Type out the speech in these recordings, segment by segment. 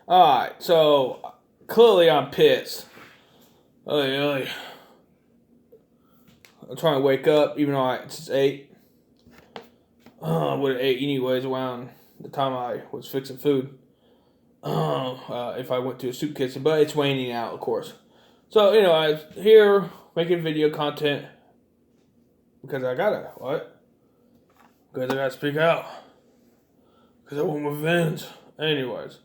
Alright, so clearly I'm pissed. I'm trying to wake up, even though it's 8. I would have ate anyways around the time I was fixing food. If I went to a soup kitchen, but it's waning out, of course. So, I was here making video content because I gotta, what? Because I gotta speak out. Because I want revenge. Anyways.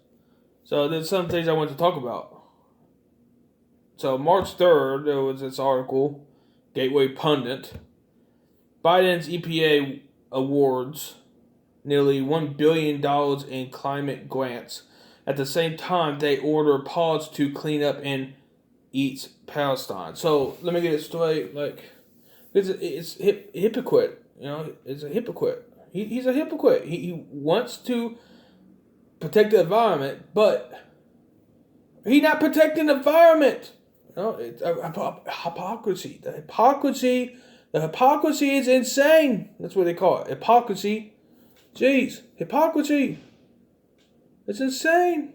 So there's some things I want to talk about. So March 3rd, there was this article, Gateway Pundit. Biden's EPA awards nearly $1 billion in climate grants. At the same time, they order pods to clean up in East Palestine. So let me get it straight. It's hypocrite. It's a hypocrite. He's a hypocrite. He wants to protect the environment, but he's not protecting the environment. It's hypocrisy. The hypocrisy is insane. That's what they call it. Hypocrisy. Jeez, hypocrisy. It's insane.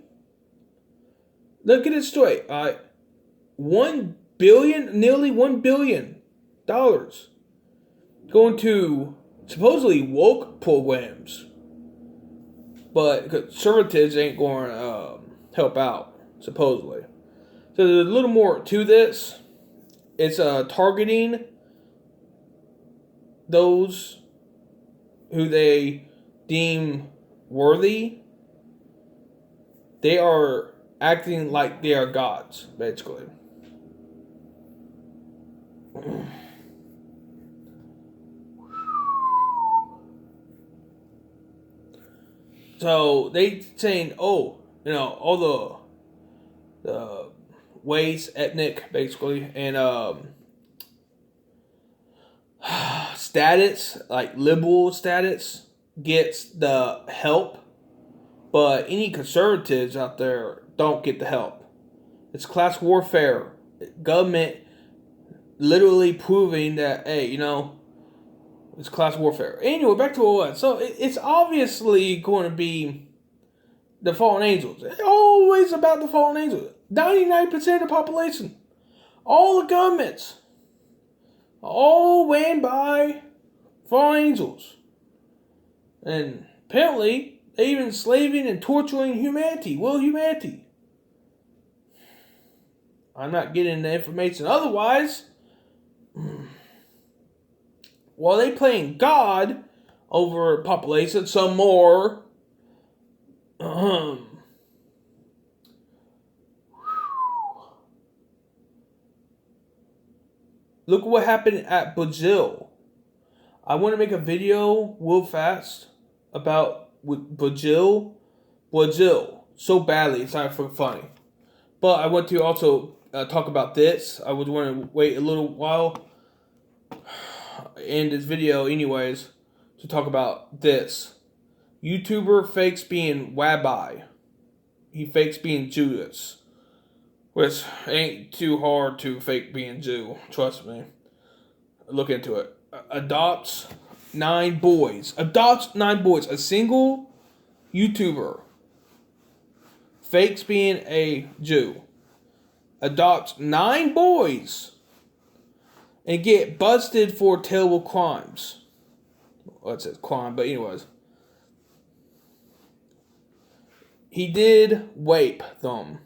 Look at it straight. All right, nearly $1 billion going to supposedly woke programs, but conservatives ain't going to help out, supposedly. So there's a little more to this. It's targeting those who they deem worthy. They are acting like they are gods, basically. So they saying, all the race, ethnic, basically, and status, like liberal status, gets the help, but any conservatives out there don't get the help. It's class warfare. Government literally proving that, hey, it's class warfare. Anyway, back to what it was. So it's obviously going to be the fallen angels. It's always about the fallen angels. 99% of the population. All the governments. All ran by fallen angels. And apparently, they're even enslaving and torturing humanity. Well, humanity. I'm not getting the information otherwise. While they playing God over population, some more. Look what happened at Brazil. I want to make a video real fast about Brazil. So badly, it's not funny. But I want to also talk about this. I would want to wait a little while in this video anyways to talk about this. YouTuber fakes being rabbi. He fakes being Judas. Which ain't too hard to fake being Jew. Trust me. Look into it. Adopts 9 boys. A single YouTuber fakes being a Jew. Adopts 9 boys. And get busted for terrible crimes. Well, it says crime, but anyways. He did rape them.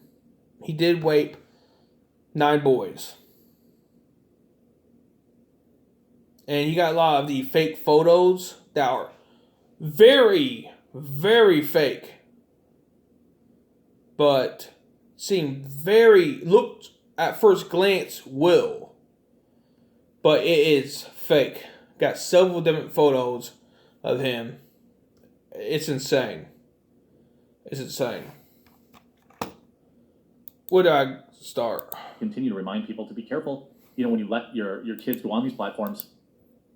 He did rape 9 boys. And he got a lot of the fake photos that are very, very fake. But looked at first glance real. But it is fake. Got several different photos of him. It's insane. Where do I start? Continue to remind people to be careful, when you let your kids go on these platforms,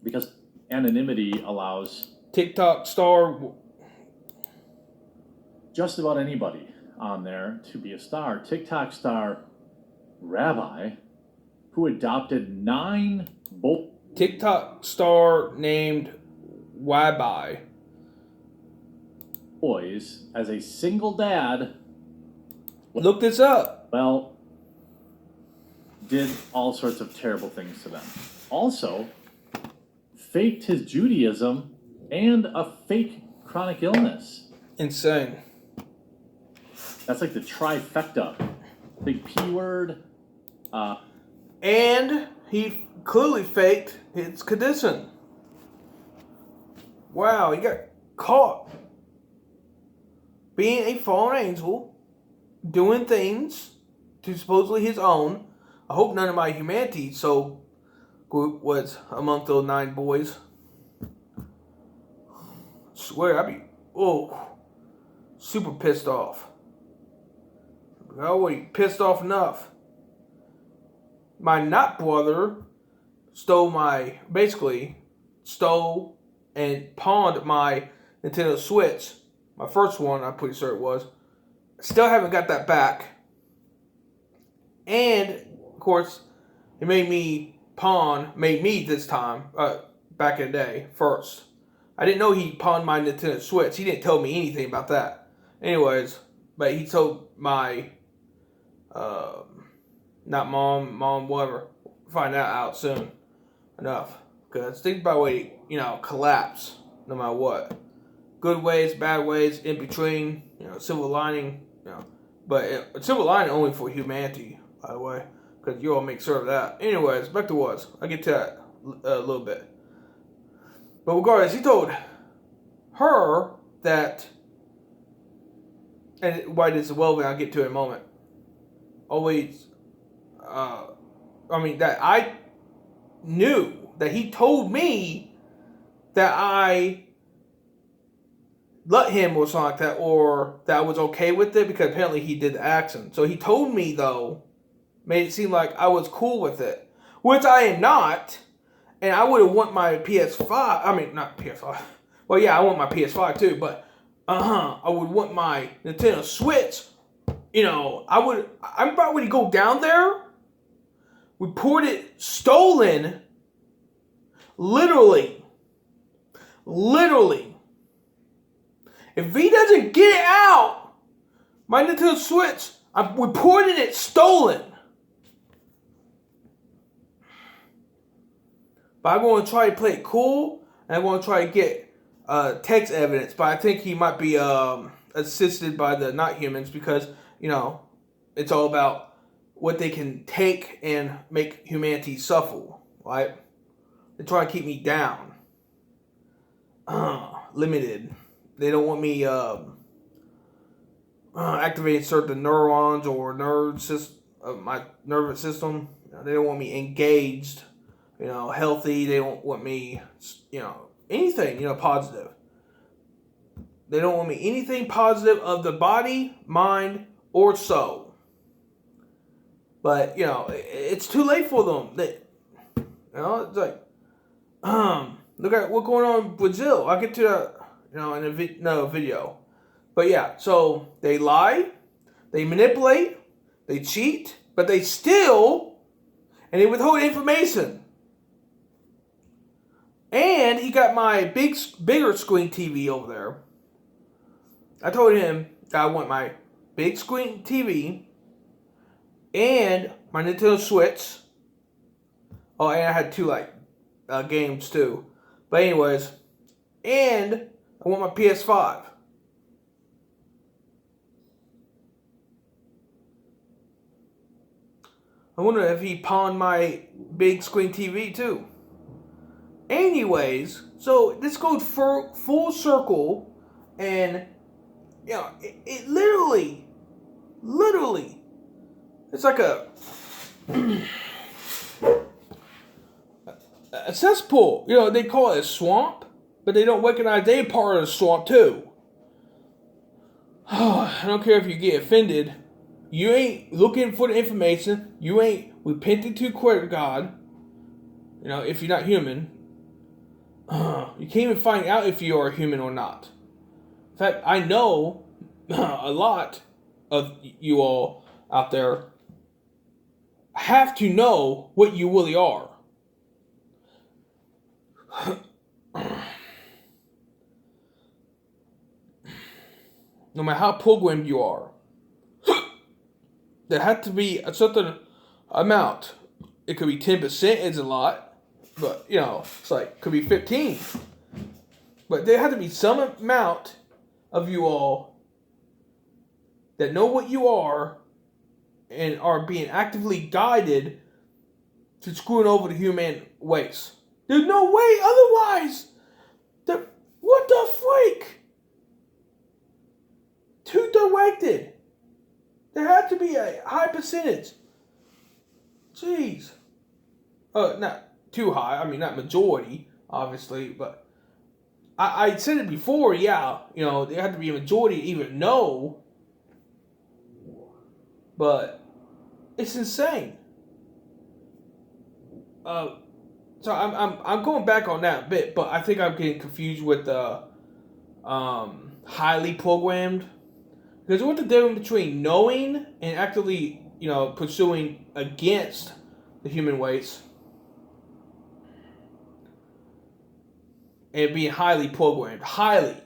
because anonymity allows TikTok star just about anybody on there to be a star. TikTok star Rabbi, who adopted 9 TikTok star named Rabbi boys as a single dad Look this up. Well, did all sorts of terrible things to them. Also, faked his Judaism and a fake chronic illness. Insane. That's like the trifecta. Big P word. And he clearly faked his condition. Wow, he got caught being a fallen angel, doing things to supposedly his own. I hope none of my humanity so was among those 9 boys. I swear, I'd be super pissed off. I already pissed off enough. My not brother stole and pawned my Nintendo Switch. My first one, I'm pretty sure it was. Still haven't got that back. And, of course, it made me this time, back in the day, first. I didn't know he pawned my Nintendo Switch. He didn't tell me anything about that. Anyways, but he told my, not mom, whatever. Find that out soon enough. Because things by the way, collapse no matter what. Good ways, bad ways, in between, silver lining, But silver lining only for humanity, by the way. Because you all make sure of that. Anyways, back to what. I'll get to that a little bit. But regardless, he told her that, and why this is relevant, I'll get to it in a moment. Always, that I knew that he told me that I let him or something like that, or that I was okay with it because apparently he did the action. So he told me, though, made it seem like I was cool with it, which I am not. And I would have want my PS5. I mean, not PS5. Well, yeah, I want my PS5 too, but I would want my Nintendo Switch. I'm about to go down there, report it stolen. Literally. If he doesn't get it out, my Nintendo Switch, I'm reporting it stolen. But I'm going to try to play it cool, and I'm going to try to get text evidence. But I think he might be assisted by the not humans because, it's all about what they can take and make humanity suffer, right? They try to keep me down. Limited. They don't want me activating certain neurons or my nervous system. They don't want me engaged, healthy. They don't want me, anything, positive. They don't want me anything positive of the body, mind, or soul. But, it's too late for them. It's like, look at what's going on in Brazil. I'll get to that, in another video. But yeah, so they lie, they manipulate, they cheat, but they steal, and they withhold information. And he got my bigger screen TV over there. I told him that I want my big screen TV and my Nintendo Switch. Oh, and I had 2 games too. But anyways, and I want my PS5. I wonder if he pawned my big screen TV too. Anyways, so this goes full circle, and it literally, it's like a cesspool. They call it a swamp, but they don't recognize they're part of the swamp too. I don't care if you get offended. You ain't looking for the information. You ain't repenting to God. If you're not human. You can't even find out if you are human or not. In fact, I know a lot of you all out there have to know what you really are. No matter how programmed you are. there had to be a certain amount. It could be 10%. It's a lot, but it's like could be 15. But there had to be some amount of you all that know what you are and are being actively guided to screwing over the human race. There's no way otherwise. What the freak? Too directed. There had to be a high percentage. Jeez. Not too high. I mean, not majority, obviously, but I said it before. Yeah, there had to be a majority to even know. But it's insane. So I'm going back on that a bit, but I think I'm getting confused with the highly programmed. Because what's the difference between knowing and actively, pursuing against the human race and being highly programmed? Highly.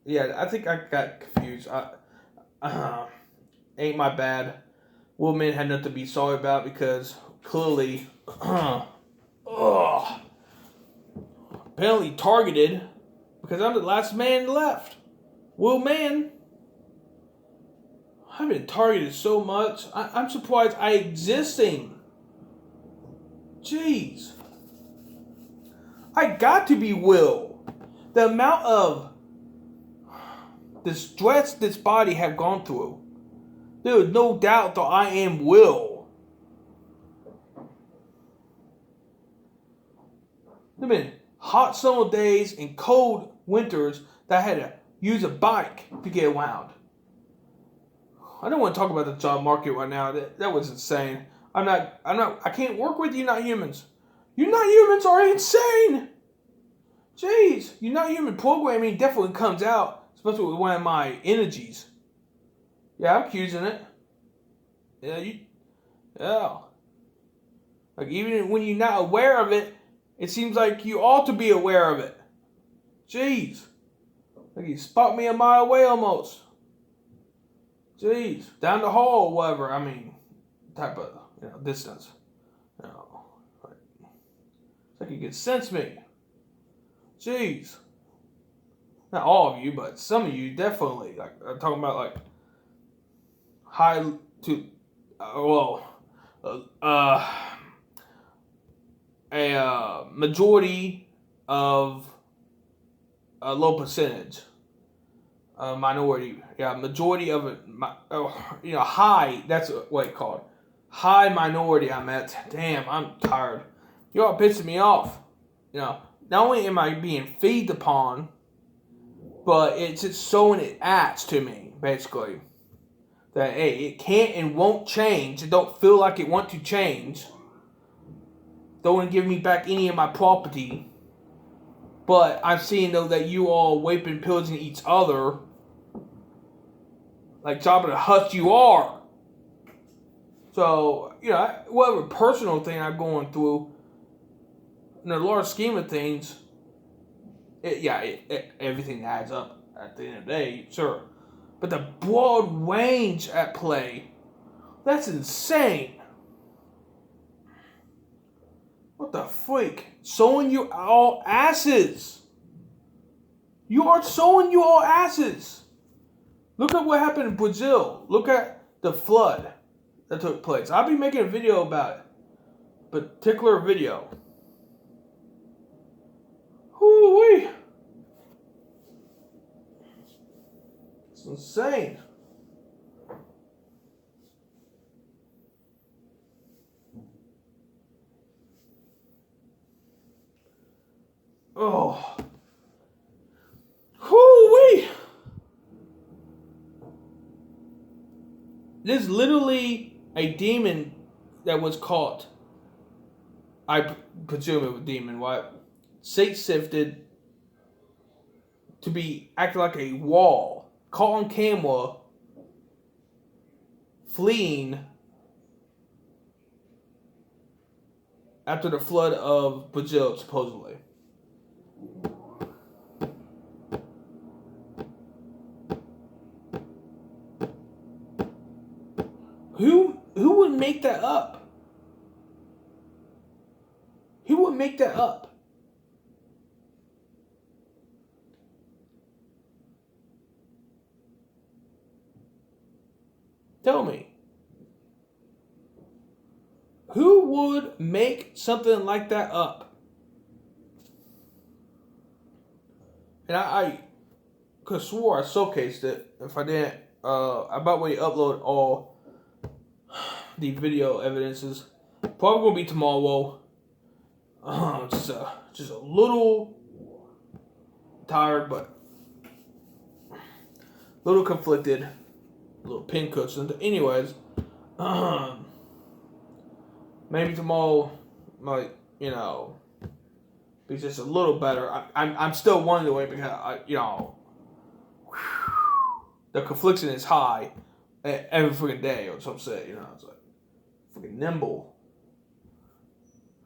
Yeah, I think I got confused. Ain't my bad. Woman had nothing to be sorry about because clearly, apparently targeted because I'm the last man left. Will man. I've been targeted so much. I'm surprised I existing. Jeez. I got to be Will. The amount of the stress this body have gone through. There is no doubt that I am Will. There have been hot summer days and cold winters that I had to use a bike to get around. I don't want to talk about the job market right now. That was insane. I can't work with you not humans. You not humans are insane. Jeez, you not human programming definitely comes out, especially with one of my energies. Yeah, I'm accusing it. Yeah. Like even when you're not aware of it, it seems like you ought to be aware of it. Jeez. Like you spot me a mile away almost. Jeez, down the hall or whatever. I mean, type of distance. It's like you can sense me. Jeez, not all of you, but some of you definitely. Like I'm talking about like high to a majority of a low percentage. Minority, majority of it, high, that's what it's called. High minority I'm at. Damn, I'm tired. You're all pissing me off. Not only am I being feed upon, but it's just showing it acts to me, basically. That, hey, it can't and won't change. It don't feel like it want to change. Don't want to give me back any of my property. But I'm seeing, though, that you all raping, pillaging each other. Like Jabba the Hutt you are. So, whatever personal thing I'm going through, in the large scheme of things, everything adds up at the end of the day, sure. But the broad range at play, that's insane. What the freak? Sowing you all asses. You are sowing you all asses. Look at what happened in Brazil. Look at the flood that took place. I'll be making a video about it. Particular video. Whoo-wee. It's insane. Oh. Whoo-wee. There's literally a demon that was caught. I presume it was a demon, right? State-sifted to be acting like a wall. Caught on camera. Fleeing after the flood of Brazil, supposedly. Who would make that up? Who would make that up? Tell me. Who would make something like that up? And I could have swore I showcased it. If I didn't, I about ready to upload all the video evidences. Probably gonna be tomorrow. Just a little tired, but a little conflicted. A little pin cushion. Anyways, maybe tomorrow might, be just a little better. I'm still wondering away because the confliction is high every freaking day or some shit. It's like freaking nimble,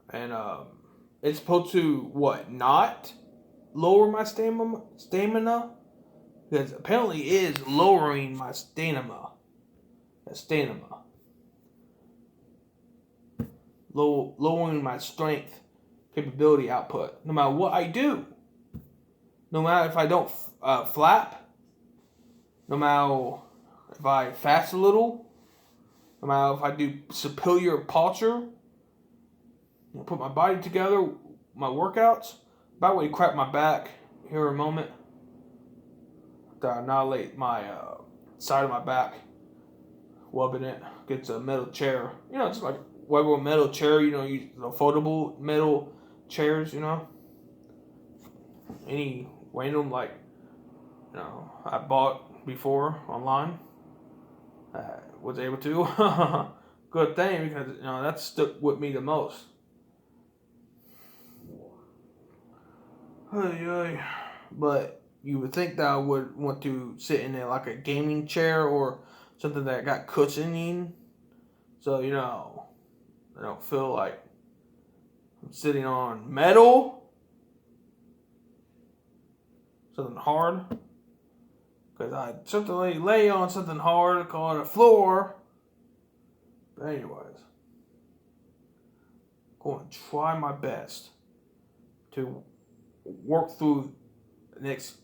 and it's supposed to not lower my stamina. Because apparently it is lowering my stamina. Lowering my strength capability output. No matter what I do. No matter if I don't flap. No matter if I fast a little. No matter if I do superior posture. Put my body together. My workouts. About to crack my back here in a moment. To annihilate my side of my back, rubbing it against a metal chair. Just like regular metal chair. The foldable metal chairs. Any random I bought before online. Was able to. Good thing because that stuck with me the most. But you would think that I would want to sit in there like a gaming chair or something that got cushioning. So, I don't feel like I'm sitting on metal. Something hard. Because I certainly lay on something hard called a floor. But anyways. I'm going to try my best to work through the next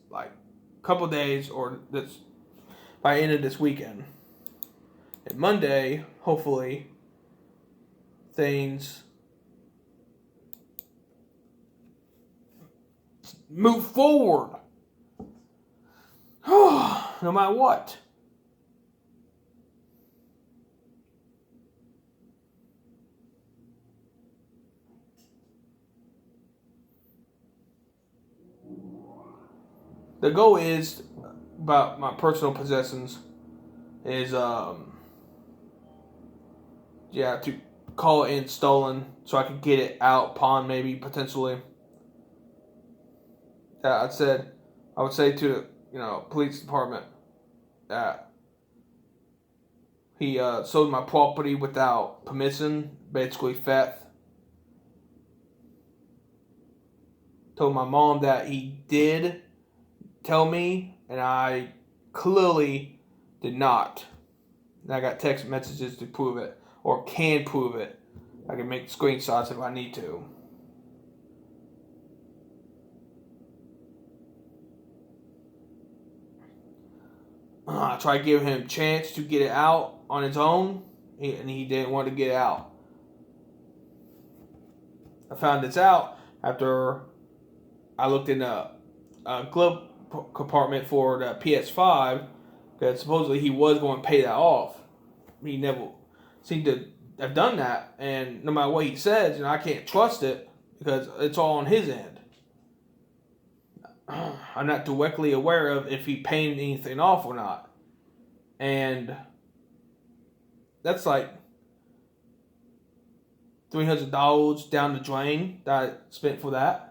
couple days or this by the end of this weekend. And Monday, hopefully, things move forward. No matter what. The goal is about my personal possessions is to call it in stolen so I can get it out pawn maybe potentially. I would say to police department that he sold my property without permission, basically theft. Told my mom that he did tell me, and I clearly did not. And I got text messages to prove it, or can prove it. I can make screenshots if I need to. I tried to give him a chance to get it out on his own, and he didn't want to get it out. I found this out after I looked in the glove compartment for the PS5, because supposedly he was going to pay that off. He never seemed to have done that, and no matter what he says, I can't trust it because it's all on his end. I'm not directly aware of if he paid anything off or not, and that's like $300 down the drain that I spent for that.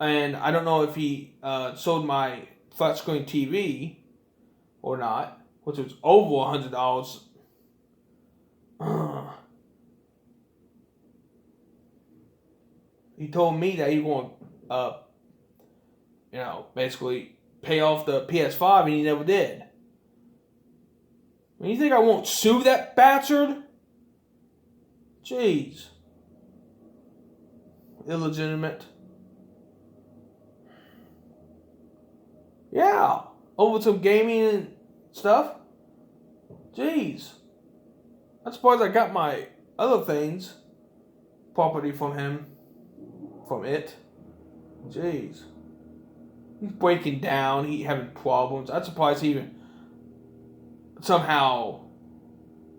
And I don't know if he sold my flat screen TV or not, which was over $100. He told me that he was going to, basically pay off the PS5, and he never did. You think I won't sue that bastard? Jeez. Illegitimate. Yeah. Over some gaming and stuff. Jeez. I'm surprised I got my other things. Property from him. From it. Jeez. He's breaking down. He's having problems. I'm surprised he even somehow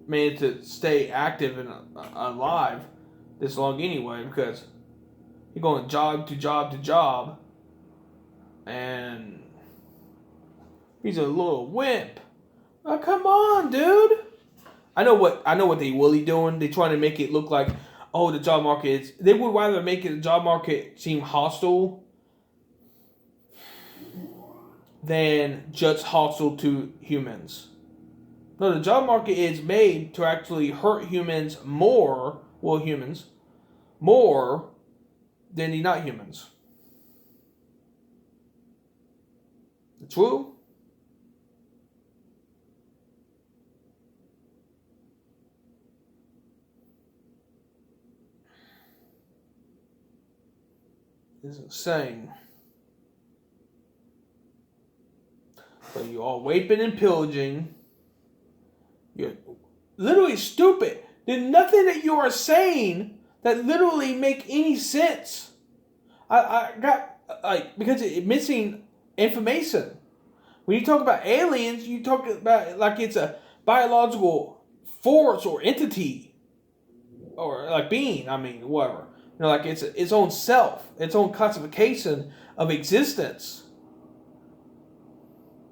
managed to stay active and alive this long anyway, because he's going job to job to job, and he's a little wimp. Oh, come on, dude. I know what they really doing. They trying to make it look like, oh, the job market is. They would rather make the job market seem hostile than just hostile to humans. No, the job market is made to actually hurt humans more, more than the not humans. True? It's insane. So you all raping and pillaging. You're literally stupid. There's nothing that you are saying that literally make any sense. I got, like, because it's missing information. When you talk about aliens, you talk about it like it's a biological force or entity. Or like being, whatever. You know, like it's its own self, its own classification of existence.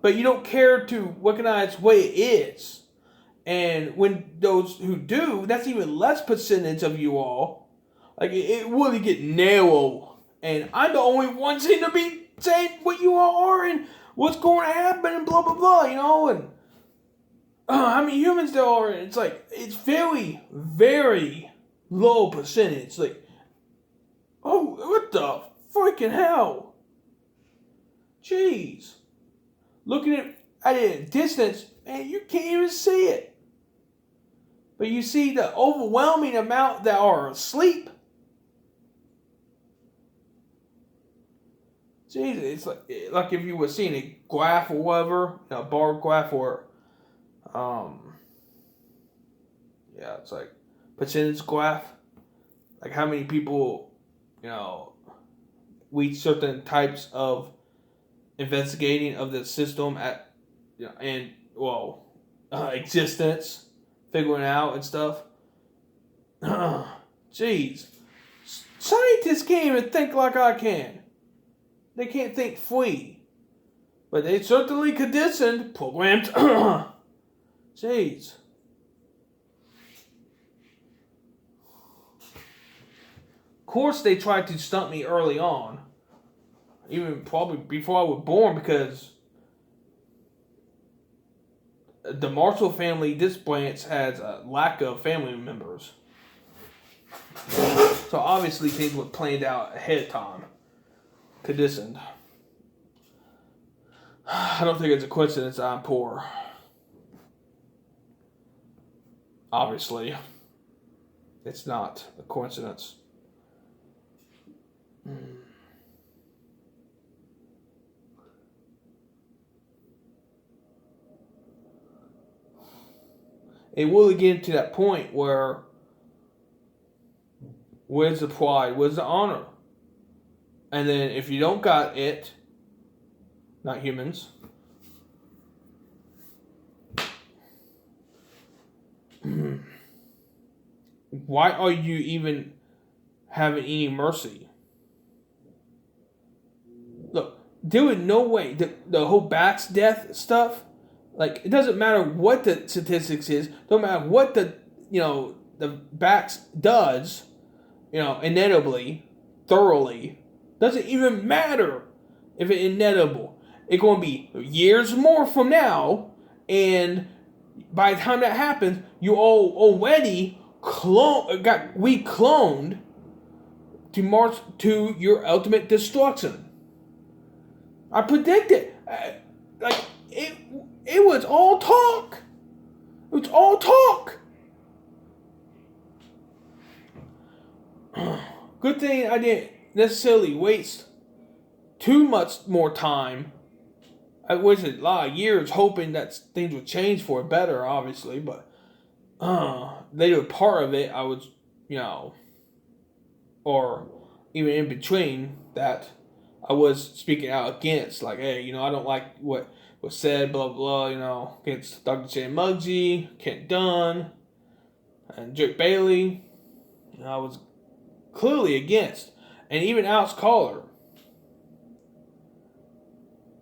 But you don't care to recognize what it is. And when those who do, that's even less percentage of you all. Like, it really get narrow. And I'm the only one seem to be saying what you all are and what's going to happen and blah, blah, blah, you know? And how many humans there are? It's like, it's very, very low percentage. Like, oh, what the freaking hell? Jeez. Looking at it at a distance, man, you can't even see it. But you see the overwhelming amount that are asleep. Jesus, it's like if you were seeing a graph or whatever, a bar graph or, it's like percentage graph. Like how many people, reach certain types of investigating of the system at, existence. Figuring out and stuff. Jeez. Scientists can't even think like I can. They can't think free. But they certainly conditioned, programmed. Jeez. Of course they tried to stunt me early on. Even probably before I was born, because the Marshall family, this branch has a lack of family members. So obviously things were planned out ahead of time. Conditioned. I don't think it's a coincidence that I'm poor. Obviously. It's not a coincidence. It will get to that point where, where's the pride? Where's the honor? And then if you don't got it, not humans, why are you even having any mercy? Look, there was no way, the whole Bats death stuff, like, it doesn't matter what the statistics is, don't matter what the Bats does, inevitably, thoroughly, doesn't even matter if it's inedible. It's going to be years more from now, and by the time that happens, you all already got cloned to march to your ultimate destruction. I predict it. It was all talk. It's all talk. Good thing I didn't necessarily waste too much more time. I wasted a lot of years hoping that things would change for the better, obviously, but later part of it, I was, or even in between that, I was speaking out against, like, hey, I don't like what was said, blah, blah, against Dr. J. Muggsy, Kent Dunn, and Jake Bailey. I was clearly against. And even Alex Collar.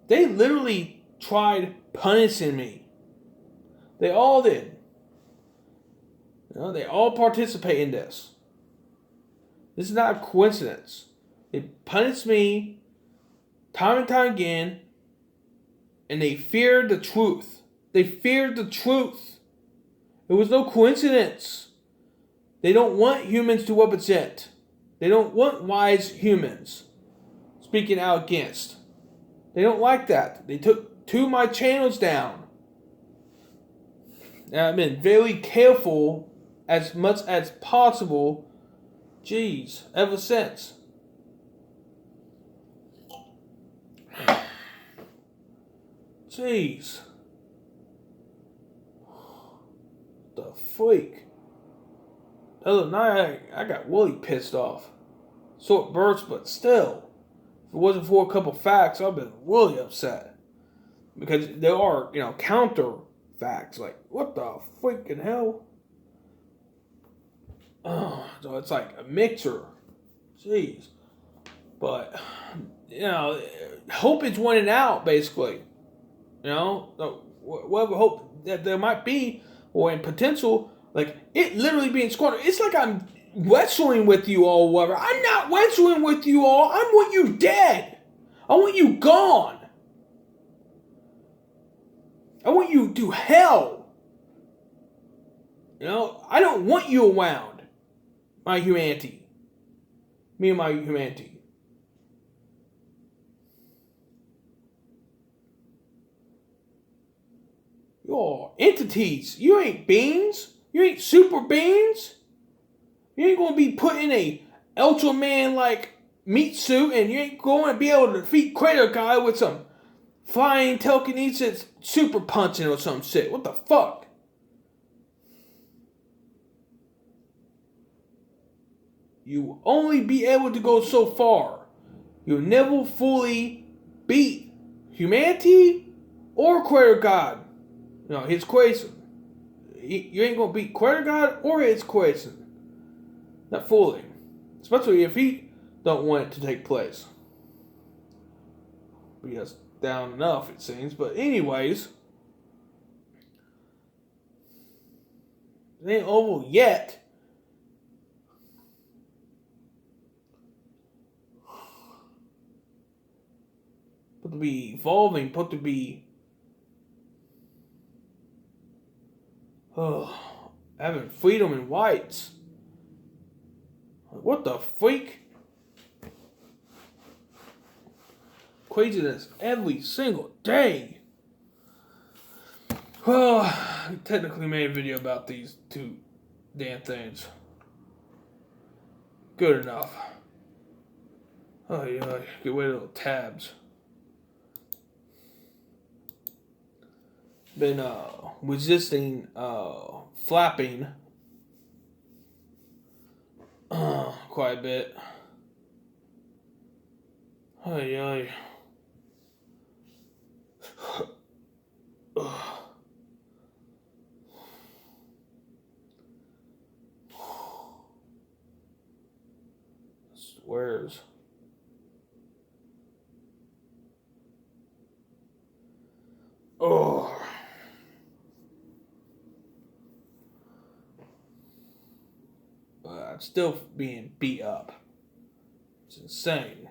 They literally tried punishing me. They all did. They all participate in this. This is not a coincidence. They punished me time and time again, and they feared the truth. They feared the truth. It was no coincidence. They don't want humans to represent. They don't want wise humans speaking out against. They don't like that. They took 2 of my channels down. And I've been very careful as much as possible. Jeez, ever since. Jeez. The freak. The other night, I got really pissed off. Short burst, but still. If it wasn't for a couple facts, I'd been really upset. Because there are, counter facts. Like, what the freaking hell? Oh, so it's like a mixture. Jeez. But, hope is winning out, basically. Whatever hope that there might be, or in potential, like, it literally being squandered. It's like I'm wrestling with you all, or whatever. I'm not wrestling with you all. I want you dead. I want you gone. I want you to hell. I don't want you around. My humanity. Me and my humanity. You're entities. You ain't beings. You ain't super beings. You ain't gonna be put in a Ultraman like meat suit, and you ain't going to be able to defeat Crater Guy with some flying telekinesis super punching or some shit. What the fuck? You will only be able to go so far. You'll never fully beat humanity or Crater God. His creation. You ain't gonna beat Crater God or his creation. Not fully. Especially if he don't want it to take place. Be just down enough, it seems. But anyways, it ain't over yet. Put to be evolving, put to be having freedom and rights. What the freak? Craziness every single day. Well, I technically made a video about these 2 damn things. Good enough. Oh yeah, get rid of the tabs. Been resisting flapping quite a bit. Ay ay. Swears. Oh. I'm still being beat up. It's insane.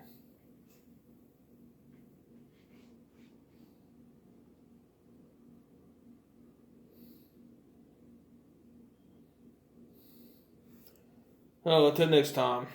Well, until next time.